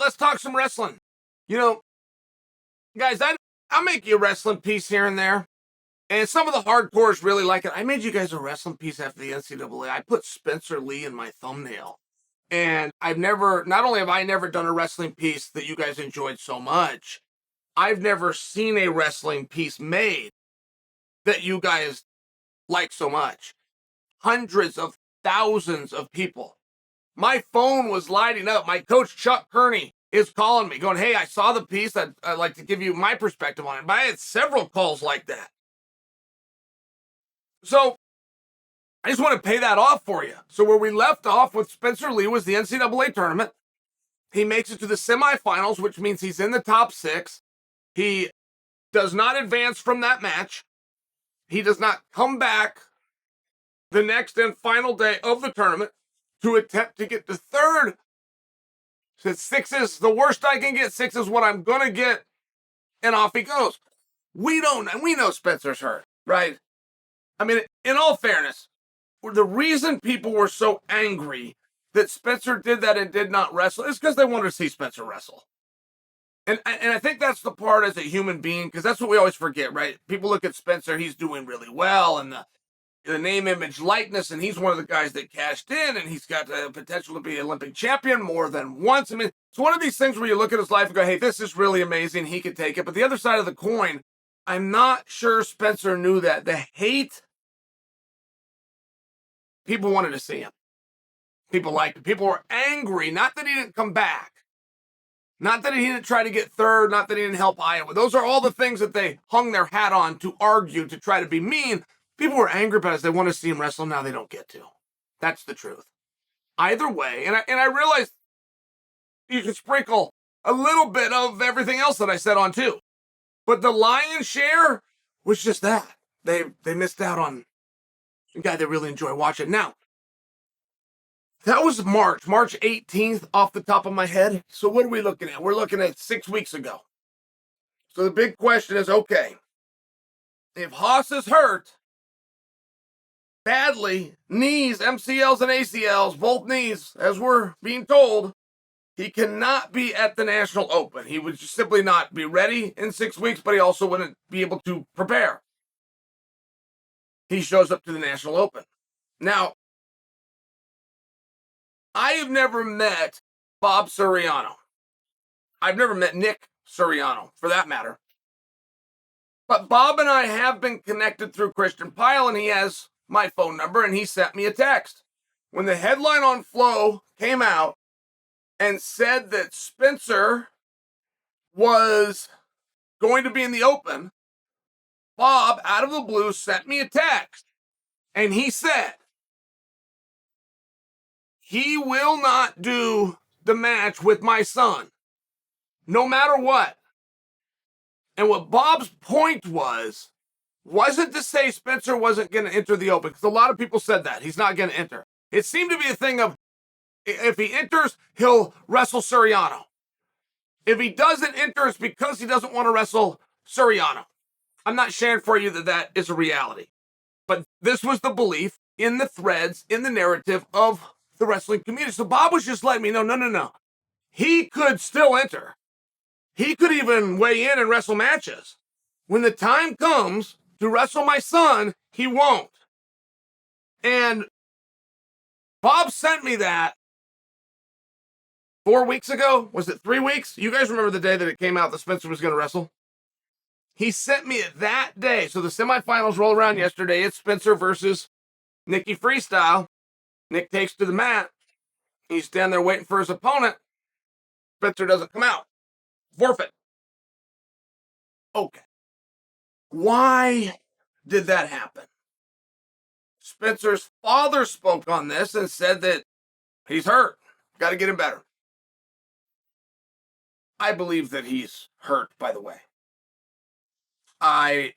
let's talk some wrestling. You know, guys, I'll make you a wrestling piece here and there. And some of the hardcores really like it. I made you guys a wrestling piece after the NCAA. I put Spencer Lee in my thumbnail. And not only have I never done a wrestling piece that you guys enjoyed so much, I've never seen a wrestling piece made that you guys like so much. Hundreds of thousands of people. My phone was lighting up. My coach, Chuck Kearney, is calling me going, hey, I saw the piece. I'd like to give you my perspective on it. But I had several calls like that. So I just want to pay that off for you. So where we left off with Spencer Lee was the NCAA tournament. He makes it to the semifinals, which means he's in the top 6. He does not advance from that match. He does not come back the next and final day of the tournament to attempt to get to third. Said 6 is the worst I can get. 6 is what I'm going to get. And off he goes. We know Spencer's hurt, right? I mean, in all fairness, the reason people were so angry that Spencer did that and did not wrestle is because they wanted to see Spencer wrestle. And I think that's the part as a human being, because that's what we always forget, right? People look at Spencer, he's doing really well, and the name, image, likeness, and he's one of the guys that cashed in, and he's got the potential to be Olympic champion more than once. I mean, it's one of these things where you look at his life and go, hey, this is really amazing, he could take it. But the other side of the coin, I'm not sure Spencer knew that. The hate, people wanted to see him. People liked him. People were angry, not that he didn't come back. Not that he didn't try to get third, not that he didn't help Iowa. Those are all the things that they hung their hat on to argue, to try to be mean. People were angry about it. They want to see him wrestle. Now they don't get to. That's the truth. Either way, and I realized you can sprinkle a little bit of everything else that I said on too. But the lion's share was just that. They missed out on a guy they really enjoy watching. Now, that was March 18th off the top of my head. So what are we looking at? We're looking at 6 weeks ago. So the big question is, okay, if Haas is hurt badly, knees, MCLs and ACLs, both knees, as we're being told, he cannot be at the National Open. He would just simply not be ready in 6 weeks, but he also wouldn't be able to prepare. He shows up to the National Open. Now, I have never met Bob Suriano. I've never met Nick Suriano, for that matter. But Bob and I have been connected through Christian Pyle, and he has my phone number, and he sent me a text. When the headline on Flow came out and said that Spencer was going to be in the Open, Bob, out of the blue, sent me a text, and he said, he will not do the match with my son, no matter what. And what Bob's point wasn't to say Spencer wasn't going to enter the Open, because a lot of people said that. He's not going to enter. It seemed to be a thing of, if he enters, he'll wrestle Suriano. If he doesn't enter, it's because he doesn't want to wrestle Suriano. I'm not sharing for you that that is a reality. But this was the belief in the threads, in the narrative of the wrestling community. So Bob was just letting me know, no. He could still enter. He could even weigh in and wrestle matches. When the time comes to wrestle my son, he won't. And Bob sent me that 4 weeks ago. Was it 3 weeks? You guys remember the day that it came out that Spencer was going to wrestle? He sent me it that day. So the semifinals roll around yesterday. It's Spencer versus Nicky Freestyle. Nick takes to the mat. He's standing there waiting for his opponent. Spencer doesn't come out. Forfeit. Okay. Why did that happen? Spencer's father spoke on this and said that he's hurt. Got to get him better. I believe that he's hurt, by the way. I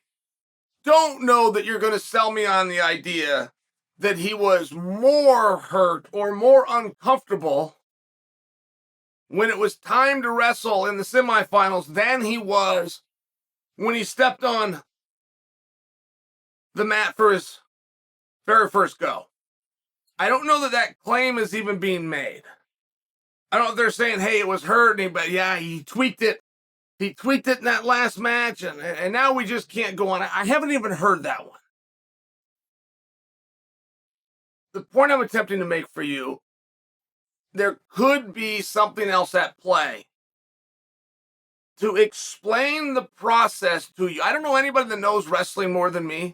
don't know that you're going to sell me on the idea that he was more hurt or more uncomfortable when it was time to wrestle in the semifinals than he was when he stepped on the mat for his very first go. I don't know that that claim is even being made. I don't know if they're saying, hey, it was hurt, but yeah, he tweaked it. He tweaked it in that last match, and now we just can't go on. I haven't even heard that one. The point I'm attempting to make for you, there could be something else at play to explain the process to you. I don't know anybody that knows wrestling more than me,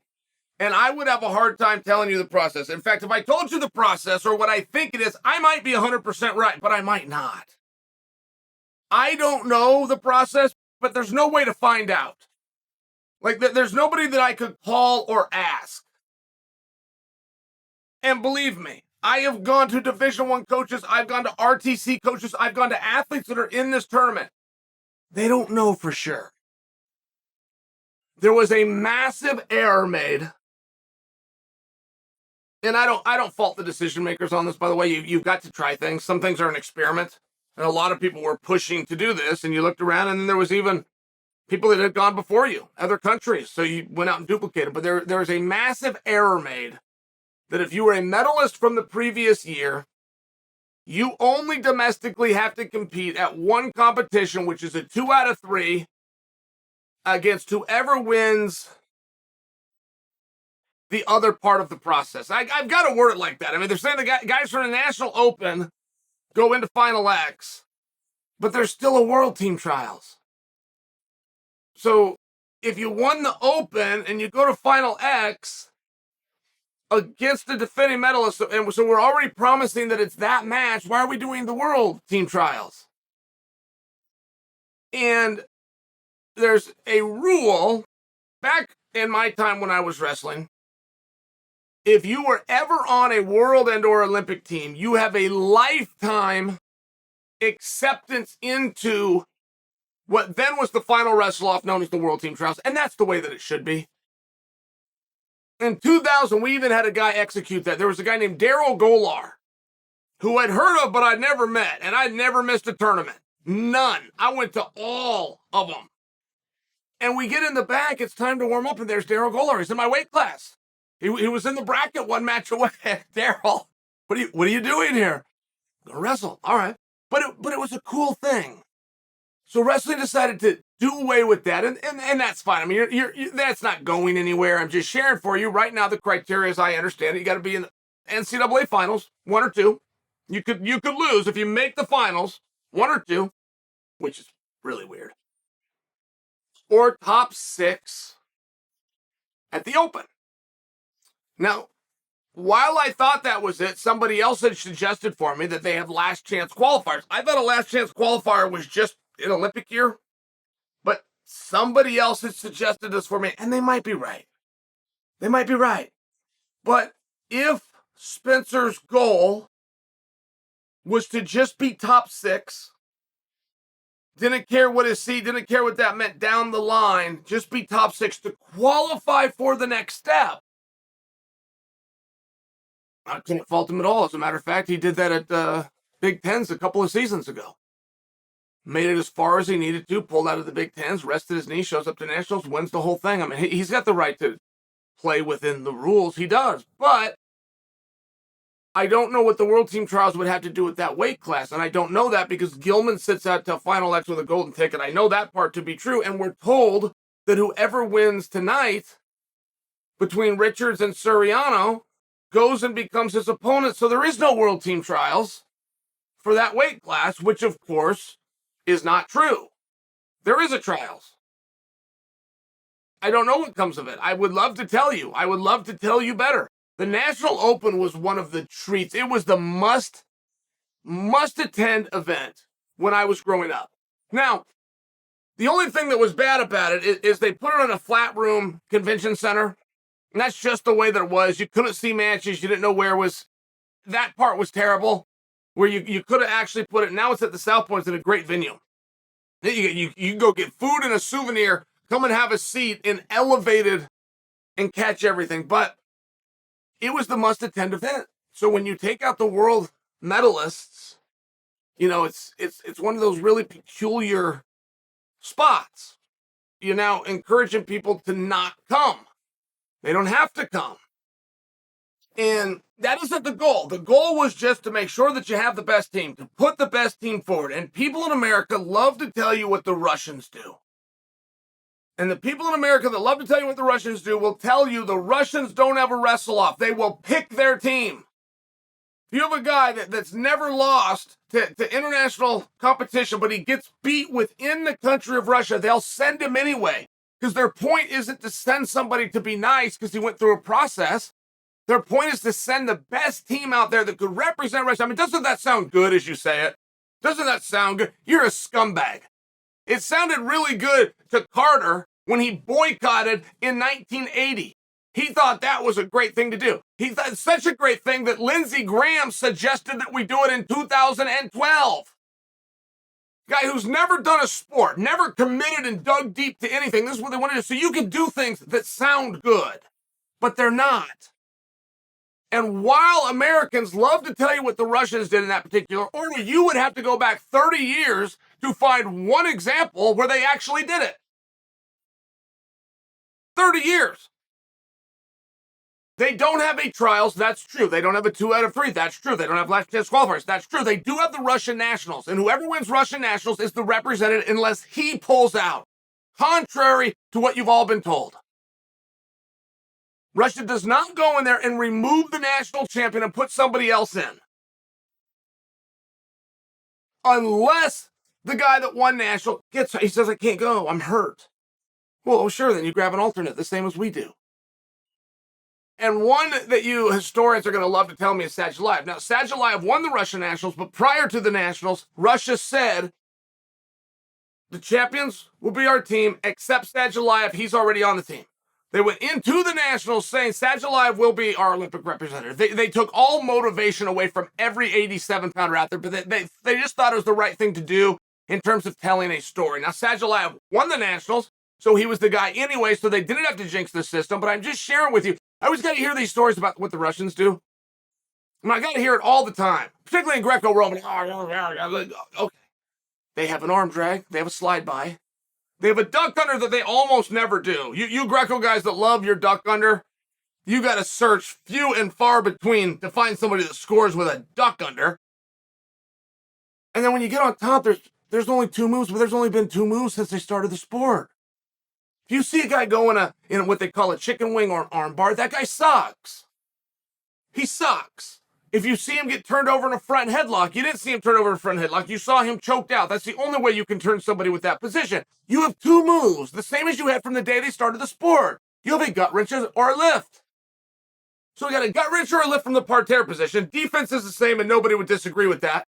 and I would have a hard time telling you the process. In fact, if I told you the process or what I think it is, I might be 100% right, but I might not. I don't know the process, but there's no way to find out. Like, there's nobody that I could call or ask. And believe me, I have gone to Division I coaches, I've gone to RTC coaches, I've gone to athletes that are in this tournament. They don't know for sure. There was a massive error made. And I don't fault the decision makers on this, by the way. You've got to try things. Some things are an experiment. And a lot of people were pushing to do this, and you looked around, and then there was even people that had gone before you, other countries. So you went out and duplicated. But there was a massive error made that if you were a medalist from the previous year, you only domestically have to compete at one competition, which is a 2 out of 3 against whoever wins the other part of the process. I've got to word it like that. I mean, they're saying the guys from the National Open go into Final X, but there's still a World Team Trials. So if you won the Open and you go to Final X against the defending medalist, and so we're already promising that it's that match, why are we doing the World Team Trials? And there's a rule, back in my time when I was wrestling, if you were ever on a world and or Olympic team, you have a lifetime acceptance into what then was the final wrestle-off known as the World Team Trials, and that's the way that it should be. In 2000, we even had a guy execute that. There was a guy named Daryl Golar, who I'd heard of but I'd never met, and I'd never missed a tournament. None. I went to all of them. And we get in the back, it's time to warm up, and there's Daryl Golar. He's in my weight class. He was in the bracket one match away. Daryl, what are you doing here? I'm gonna wrestle. All right. But it was a cool thing. So wrestling decided to do away with that, and that's fine. I mean, you're that's not going anywhere. I'm just sharing for you right now the criteria as I understand it. You got to be in the NCAA finals, 1 or 2. You could lose if you make the finals, 1 or 2, which is really weird. Or top 6 at the Open. Now, while I thought that was it, somebody else had suggested for me that they have last chance qualifiers. I thought a last chance qualifier was just an Olympic year, but somebody else had suggested this for me, and they might be right. They might be right. But if Spencer's goal was to just be top 6, didn't care what his seed, didn't care what that meant down the line, just be top 6 to qualify for the next step, I couldn't fault him at all. As a matter of fact, he did that at Big Tens a couple of seasons ago. Made it as far as he needed to, pulled out of the Big Tens, rested his knee, shows up to Nationals, wins the whole thing. I mean, he's got the right to play within the rules. He does. But I don't know what the World Team Trials would have to do with that weight class. And I don't know that because Gilman sits out to Final X with a golden ticket. I know that part to be true. And we're told that whoever wins tonight between Richards and Suriano goes and becomes his opponent. So there is no World Team Trials for that weight class, which of course is not true. There is a trials. I don't know what comes of it. I would love to tell you. I would love to tell you better. The National Open was one of the treats. It was the must-attend event when I was growing up. Now, the only thing that was bad about it is they put it in a flat room convention center. And that's just the way that it was. You couldn't see matches. You didn't know where it was. That part was terrible, where you could have actually put it. Now it's at the South Point. It's in a great venue. You can go get food and a souvenir, come and have a seat in elevated and catch everything. But it was the must-attend event. So when you take out the world medalists, you know, it's one of those really peculiar spots. You're now encouraging people to not come. They don't have to come. And that isn't the goal. The goal was just to make sure that you have the best team, to put the best team forward. And people in America love to tell you what the Russians do. And the people in America that love to tell you what the Russians do will tell you the Russians don't ever wrestle off. They will pick their team. If you have a guy that's never lost to international competition, but he gets beat within the country of Russia, they'll send him anyway. Because their point isn't to send somebody to be nice because he went through a process. Their point is to send the best team out there that could represent Russia. I mean, doesn't that sound good as you say it? Doesn't that sound good? You're a scumbag. It sounded really good to Carter when he boycotted in 1980. He thought that was a great thing to do. He thought it's such a great thing that Lindsey Graham suggested that we do it in 2012. Guy who's never done a sport, never committed and dug deep to anything. This is what they want to do. So you can do things that sound good, but they're not. And while Americans love to tell you what the Russians did in that particular order, you would have to go back 30 years to find one example where they actually did it. 30 years. They don't have 8 trials, that's true. They don't have a 2 out of 3, that's true. They don't have last chance qualifiers, that's true. They do have the Russian nationals, and whoever wins Russian nationals is the representative unless he pulls out, contrary to what you've all been told. Russia does not go in there and remove the national champion and put somebody else in. Unless the guy that won national he says, I can't go, I'm hurt. Well, sure, then you grab an alternate, the same as we do. And one that you historians are going to love to tell me is Sadulayev. Now, Sadulayev won the Russian nationals, but prior to the nationals, Russia said, the champions will be our team, except Sadulayev, he's already on the team. They went into the nationals saying Sadulayev will be our Olympic representative. They took all motivation away from every 87-pounder out there, but they just thought it was the right thing to do in terms of telling a story. Now, Sadulayev won the nationals, so he was the guy anyway, so they didn't have to jinx the system, but I'm just sharing with you. I always got to hear these stories about what the Russians do. And I got to hear it all the time, particularly in Greco-Roman. Okay. They have an arm drag. They have a slide by. They have a duck under that they almost never do. You Greco guys that love your duck under, you got to search few and far between to find somebody that scores with a duck under. And then when you get on top, there's only 2 moves, but there's only been 2 moves since they started the sport. If you see a guy go in what they call a chicken wing or an arm bar, that guy sucks. He sucks. If you see him get turned over in a front headlock, you didn't see him turn over in a front headlock. You saw him choked out. That's the only way you can turn somebody with that position. You have 2 moves, the same as you had from the day they started the sport. You have a gut wrench or a lift. So we got a gut wrench or a lift from the parterre position. Defense is the same, and nobody would disagree with that.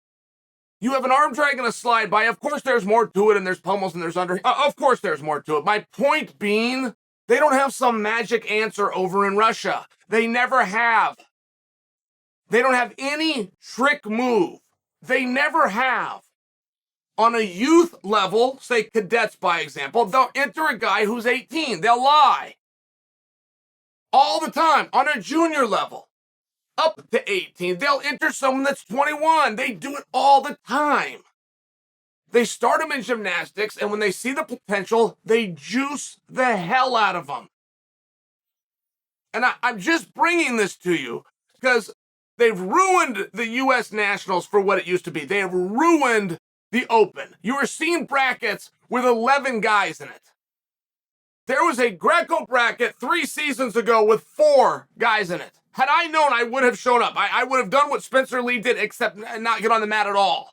You have an arm drag and a slide by. Of course, there's more to it, and there's pummels and there's under. Of course, there's more to it. My point being, they don't have some magic answer over in Russia. They never have. They don't have any trick move. They never have. On a youth level, say cadets by example, they'll enter a guy who's 18. They'll lie. All the time. On a junior level, up to 18, they'll enter someone that's 21. They do it all the time. They start them in gymnastics, and when they see the potential, they juice the hell out of them. And I'm just bringing this to you because they've ruined the U.S. Nationals for what it used to be. They have ruined the Open. You are seeing brackets with 11 guys in it. There was a Greco bracket 3 seasons ago with 4 guys in it. Had I known, I would have shown up. I would have done what Spencer Lee did, except not get on the mat at all.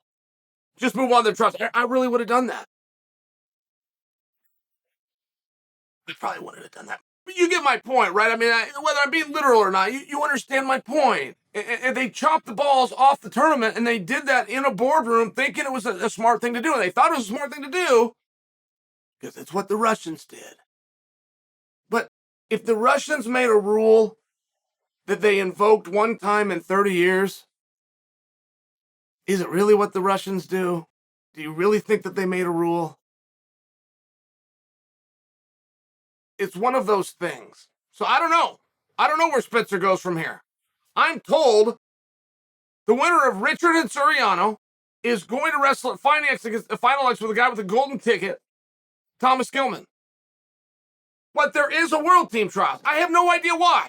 Just move on to the trust. I really would have done that. I probably wouldn't have done that. But you get my point, right? I mean, whether I'm being literal or not, you understand my point. And they chopped the balls off the tournament, and they did that in a boardroom thinking it was a smart thing to do. And they thought it was a smart thing to do because it's what the Russians did. But if the Russians made a rule that they invoked one time in 30 years, is it really what the Russians do? Do you really think that they made a rule? It's one of those things. So I don't know. I don't know where Spencer goes from here. I'm told the winner of Richard and Soriano is going to wrestle at finalize with a guy with a golden ticket, Thomas Gilman. But there is a world team trial. I have no idea why.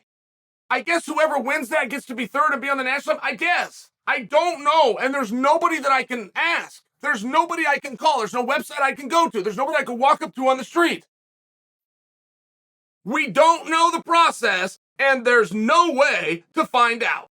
I guess whoever wins that gets to be third and be on the national level. I guess. I don't know. And there's nobody that I can ask. There's nobody I can call. There's no website I can go to. There's nobody I can walk up to on the street. We don't know the process, and there's no way to find out.